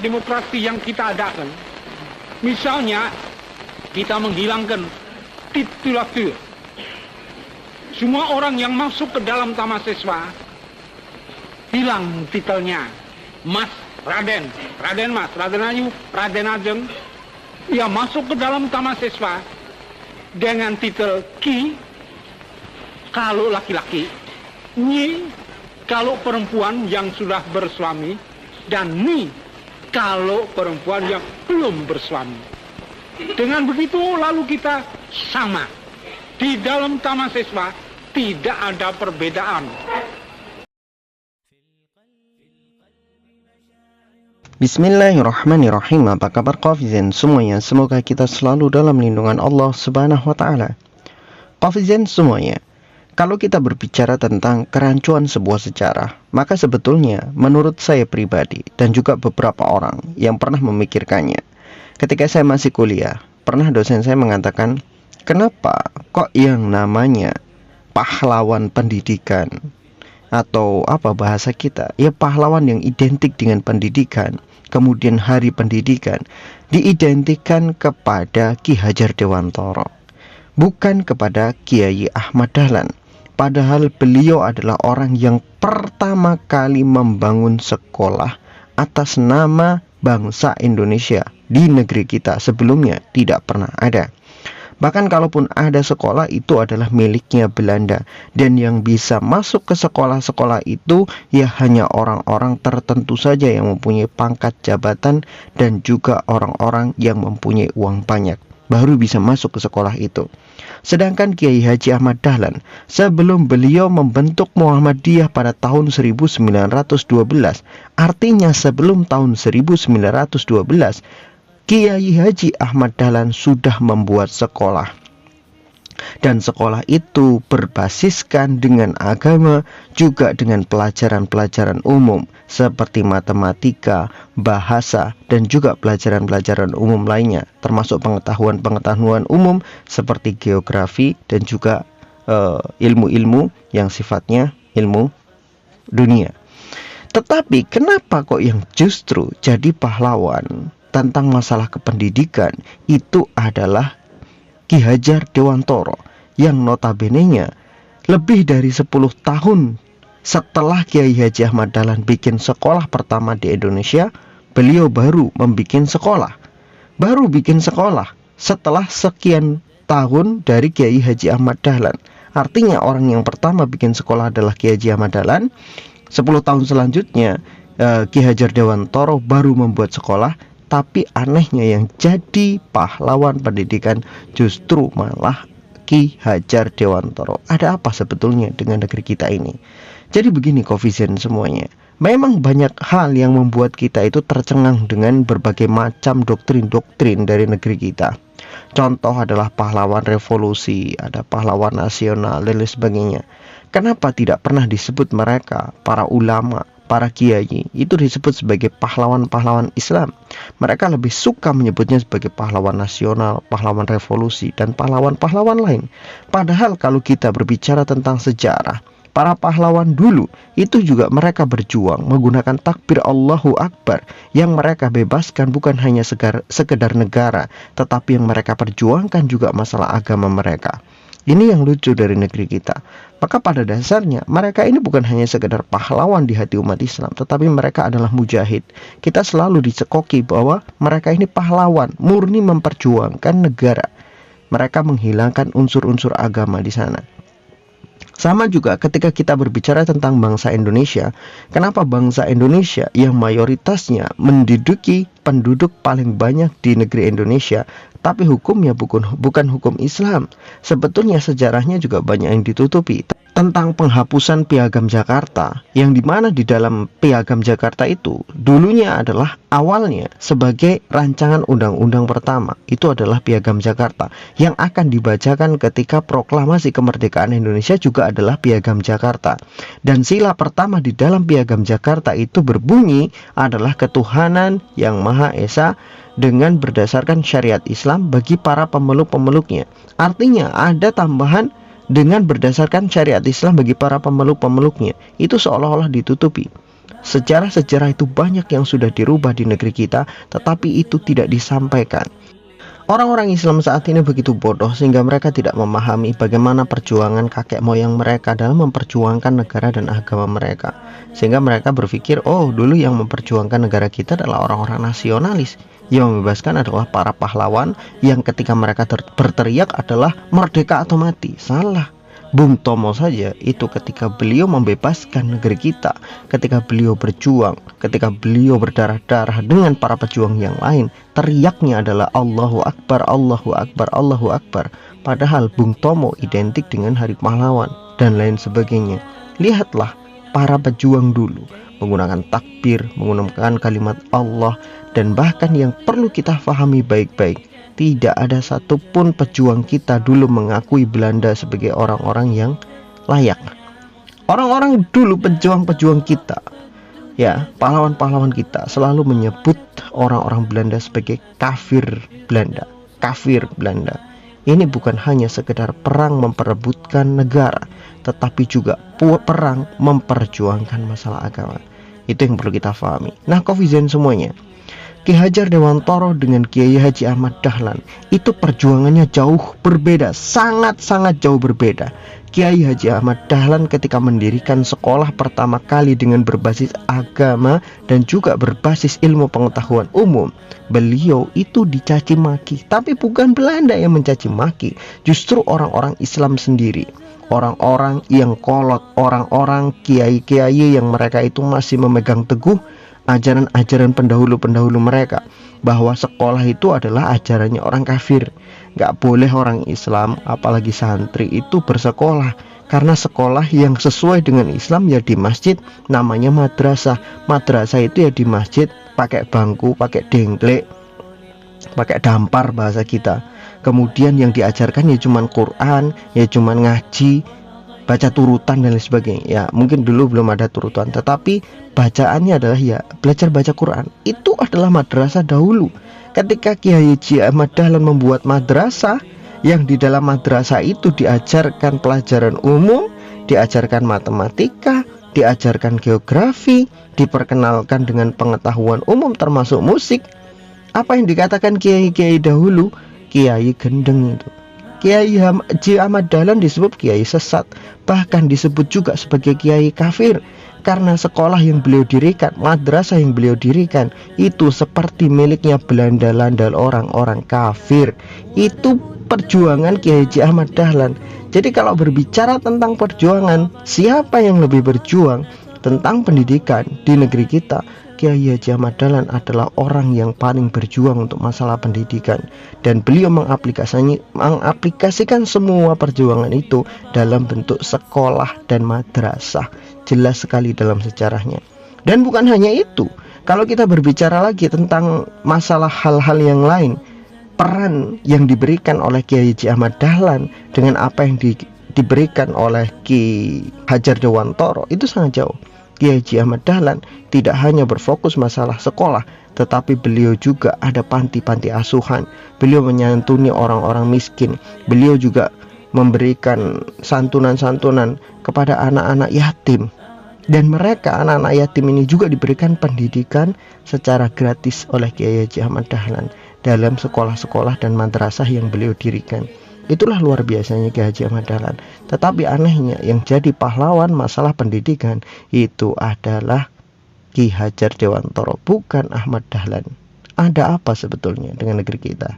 demokrasi yang kita adakan, misalnya kita menghilangkan titulatur. Semua orang yang masuk ke dalam taman siswa hilang titelnya. Mas, Raden, Raden Mas, Raden Ayu, Raden Ajeng. Dia masuk ke dalam taman siswa dengan titel Ki kalau laki-laki, Nyi kalau perempuan yang sudah bersuami, dan Ni kalau perempuan yang belum bersuami. Dengan begitu lalu kita sama. Di dalam taman siswa tidak ada perbedaan. Bismillahirrahmanirrahim. Apa kabar Qafizen semuanya? Semoga kita selalu dalam lindungan Allah Subhanahu wa taala. Qafizen semuanya, kalau kita berbicara tentang kerancuan sebuah sejarah, maka sebetulnya menurut saya pribadi dan juga beberapa orang yang pernah memikirkannya, ketika saya masih kuliah, pernah dosen saya mengatakan, kenapa kok yang namanya pahlawan pendidikan atau apa bahasa kita, ya pahlawan yang identik dengan pendidikan, kemudian hari pendidikan diidentikan kepada Ki Hajar Dewantara, bukan kepada Kiai Ahmad Dahlan. Padahal beliau adalah orang yang pertama kali membangun sekolah atas nama bangsa Indonesia di negeri kita. Sebelumnya tidak pernah ada. Bahkan kalaupun ada sekolah, itu adalah miliknya Belanda. Dan yang bisa masuk ke sekolah-sekolah itu ya hanya orang-orang tertentu saja yang mempunyai pangkat jabatan dan juga orang-orang yang mempunyai uang banyak, baru bisa masuk ke sekolah itu. Sedangkan Kiai Haji Ahmad Dahlan, sebelum beliau membentuk Muhammadiyah pada tahun 1912, artinya sebelum tahun 1912, Kiai Haji Ahmad Dahlan sudah membuat sekolah. Dan sekolah itu berbasiskan dengan agama, juga dengan pelajaran-pelajaran umum seperti matematika, bahasa, dan juga pelajaran-pelajaran umum lainnya, termasuk pengetahuan-pengetahuan umum seperti geografi dan juga ilmu-ilmu yang sifatnya ilmu dunia. Tetapi kenapa kok yang justru jadi pahlawan tentang masalah kependidikan itu adalah Ki Hajar Dewantara, yang notabene-nya lebih dari 10 tahun setelah Kiai Haji Ahmad Dahlan bikin sekolah pertama di Indonesia, beliau baru membuat sekolah. Baru bikin sekolah setelah sekian tahun dari Kiai Haji Ahmad Dahlan. Artinya orang yang pertama bikin sekolah adalah Kiai Haji Ahmad Dahlan. 10 tahun selanjutnya Ki Hajar Dewantara baru membuat sekolah. Tapi anehnya yang jadi pahlawan pendidikan justru malah Ki Hajar Dewantara. Ada apa sebetulnya dengan negeri kita ini? Jadi begini Koefisien semuanya, memang banyak hal yang membuat kita itu tercengang dengan berbagai macam doktrin-doktrin dari negeri kita. Contoh adalah pahlawan revolusi, ada pahlawan nasional dan lain sebagainya. Kenapa tidak pernah disebut mereka, para ulama, para kiai, itu disebut sebagai pahlawan-pahlawan Islam? Mereka lebih suka menyebutnya sebagai pahlawan nasional, pahlawan revolusi, dan pahlawan-pahlawan lain. Padahal kalau kita berbicara tentang sejarah, para pahlawan dulu itu juga mereka berjuang menggunakan takbir Allahu Akbar, yang mereka bebaskan bukan hanya sekedar negara, tetapi yang mereka perjuangkan juga masalah agama mereka. Ini yang lucu dari negeri kita. Maka pada dasarnya mereka ini bukan hanya sekedar pahlawan di hati umat Islam, tetapi mereka adalah mujahid. Kita selalu dicekoki bahwa mereka ini pahlawan, murni memperjuangkan negara. Mereka menghilangkan unsur-unsur agama di sana. Sama juga ketika kita berbicara tentang bangsa Indonesia. Kenapa bangsa Indonesia yang mayoritasnya menduduki penduduk paling banyak di negeri Indonesia, tapi hukumnya bukan hukum Islam? Sebetulnya sejarahnya juga banyak yang ditutupi. Tentang penghapusan Piagam Jakarta, yang dimana di dalam Piagam Jakarta itu dulunya adalah awalnya sebagai rancangan undang-undang pertama, itu adalah Piagam Jakarta, yang akan dibacakan ketika proklamasi kemerdekaan Indonesia juga adalah Piagam Jakarta. Dan sila pertama di dalam Piagam Jakarta itu berbunyi adalah ketuhanan yang Maha Esa dengan berdasarkan syariat Islam bagi para pemeluk-pemeluknya. Artinya ada tambahan dengan berdasarkan syariat Islam bagi para pemeluk-pemeluknya. Itu seolah-olah ditutupi. Sejarah-sejarah itu banyak yang sudah dirubah di negeri kita, tetapi itu tidak disampaikan. Orang-orang Islam saat ini begitu bodoh sehingga mereka tidak memahami bagaimana perjuangan kakek moyang mereka dalam memperjuangkan negara dan agama mereka. Sehingga mereka berpikir, oh dulu yang memperjuangkan negara kita adalah orang-orang nasionalis. Yang membebaskan adalah para pahlawan yang ketika mereka berteriak adalah merdeka atau mati. Salah. Bung Tomo saja itu ketika beliau membebaskan negeri kita, ketika beliau berjuang, ketika beliau berdarah-darah dengan para pejuang yang lain, teriaknya adalah Allahu Akbar, Allahu Akbar, Allahu Akbar. Padahal Bung Tomo identik dengan Hari Pahlawan dan lain sebagainya. Lihatlah para pejuang dulu menggunakan takbir, menggunakan kalimat Allah, dan bahkan yang perlu kita pahami baik-baik, tidak ada satupun pejuang kita dulu mengakui Belanda sebagai orang-orang yang layak. Orang-orang dulu pejuang-pejuang kita, ya, pahlawan-pahlawan kita selalu menyebut orang-orang Belanda sebagai kafir Belanda. Kafir Belanda. Ini bukan hanya sekedar perang memperebutkan negara, tetapi juga perang memperjuangkan masalah agama. Itu yang perlu kita pahami. Nah, Kofizen semuanya, Ki Hajar Dewantoro dengan Kiai Haji Ahmad Dahlan itu perjuangannya jauh berbeda, sangat-sangat jauh berbeda. Kiai Haji Ahmad Dahlan ketika mendirikan sekolah pertama kali dengan berbasis agama dan juga berbasis ilmu pengetahuan umum, beliau itu dicaci maki, tapi bukan Belanda yang mencaci maki, justru orang-orang Islam sendiri. Orang-orang yang kolot, orang-orang kiai-kiai yang mereka itu masih memegang teguh ajaran-ajaran pendahulu-pendahulu mereka, bahwa sekolah itu adalah ajarannya orang kafir. Gak boleh orang Islam, apalagi santri itu bersekolah, karena sekolah yang sesuai dengan Islam ya di masjid, namanya madrasah. Madrasah itu ya di masjid, pakai bangku, pakai dengklek, pakai dampar bahasa kita. Kemudian yang diajarkan ya cuman Quran, ya cuman ngaji, baca turutan dan lain sebagainya. Ya mungkin dulu belum ada turutan, tetapi bacaannya adalah ya belajar baca Quran. Itu adalah madrasah dahulu. Ketika Kiai Haji Ahmad Dahlan membuat madrasah, yang di dalam madrasah itu diajarkan pelajaran umum, diajarkan matematika, diajarkan geografi, diperkenalkan dengan pengetahuan umum termasuk musik. Apa yang dikatakan kiai-kiai dahulu? Kiai gendeng itu. Kiai Haji Ahmad Dahlan disebut kiai sesat, bahkan disebut juga sebagai kiai kafir, karena sekolah yang beliau dirikan, madrasah yang beliau dirikan itu seperti miliknya Belanda-Landa, orang-orang kafir. Itu perjuangan Kiai Haji Ahmad Dahlan. Jadi kalau berbicara tentang perjuangan, siapa yang lebih berjuang tentang pendidikan di negeri kita, Kiai Haji Ahmad Dahlan adalah orang yang paling berjuang untuk masalah pendidikan, dan beliau mengaplikasikan semua perjuangan itu dalam bentuk sekolah dan madrasah. Jelas sekali dalam sejarahnya. Dan bukan hanya itu, kalau kita berbicara lagi tentang masalah hal-hal yang lain, peran yang diberikan oleh Kiai Haji Ahmad Dahlan dengan apa yang diberikan oleh Ki Hajar Dewantoro itu sangat jauh. Kiai Haji Ahmad Dahlan tidak hanya berfokus masalah sekolah, tetapi beliau juga ada panti-panti asuhan. Beliau menyantuni orang-orang miskin. Beliau juga memberikan santunan-santunan kepada anak-anak yatim. Dan mereka, anak-anak yatim ini juga diberikan pendidikan secara gratis oleh Kiai Haji Ahmad Dahlan dalam sekolah-sekolah dan madrasah yang beliau dirikan. Itulah luar biasanya Kiai Haji Ahmad Dahlan. Tetapi anehnya yang jadi pahlawan masalah pendidikan itu adalah Ki Hajar Dewantoro, bukan Ahmad Dahlan. Ada apa sebetulnya dengan negeri kita?